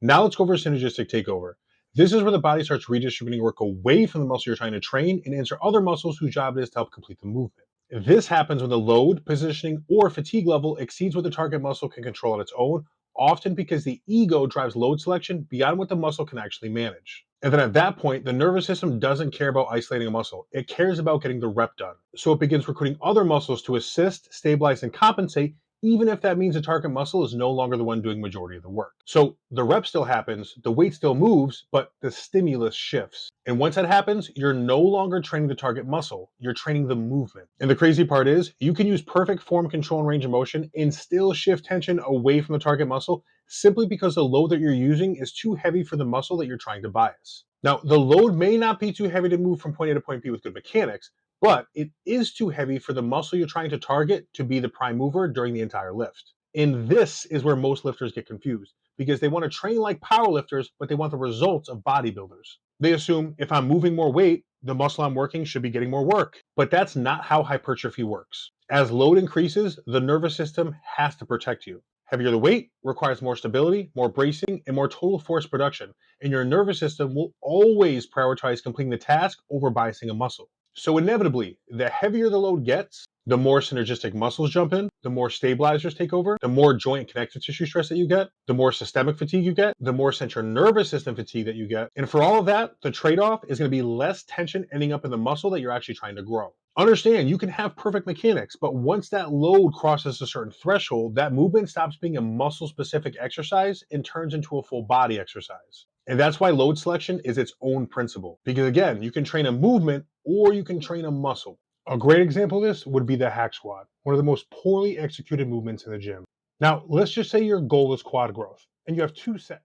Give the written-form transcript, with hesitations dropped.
Now let's go over synergistic takeover. This is where the body starts redistributing work away from the muscle you're trying to train and into other muscles whose job it is to help complete the movement. This happens when the load, positioning, or fatigue level exceeds what the target muscle can control on its own, often because the ego drives load selection beyond what the muscle can actually manage. And then at that point, the nervous system doesn't care about isolating a muscle. It cares about getting the rep done. So it begins recruiting other muscles to assist, stabilize, and compensate, even if that means the target muscle is no longer the one doing majority of the work. So the rep still happens, the weight still moves, but the stimulus shifts. And once that happens, you're no longer training the target muscle, you're training the movement. And the crazy part is, you can use perfect form, control, and range of motion and still shift tension away from the target muscle simply because the load that you're using is too heavy for the muscle that you're trying to bias. Now, the load may not be too heavy to move from point A to point B with good mechanics, but it is too heavy for the muscle you're trying to target to be the prime mover during the entire lift. And this is where most lifters get confused because they want to train like powerlifters, but they want the results of bodybuilders. They assume if I'm moving more weight, the muscle I'm working should be getting more work. But that's not how hypertrophy works. As load increases, the nervous system has to protect you. Heavier the weight requires more stability, more bracing, and more total force production. And your nervous system will always prioritize completing the task over biasing a muscle. So inevitably, the heavier the load gets, the more synergistic muscles jump in, the more stabilizers take over, the more joint and connective tissue stress that you get, the more systemic fatigue you get, the more central nervous system fatigue that you get. And for all of that, the trade-off is going to be less tension ending up in the muscle that you're actually trying to grow. Understand, you can have perfect mechanics, but once that load crosses a certain threshold, that movement stops being a muscle-specific exercise and turns into a full body exercise. And that's why load selection is its own principle. Because again, you can train a movement or you can train a muscle. A great example of this would be the hack squat, one of the most poorly executed movements in the gym. Now, let's just say your goal is quad growth and you have two sets.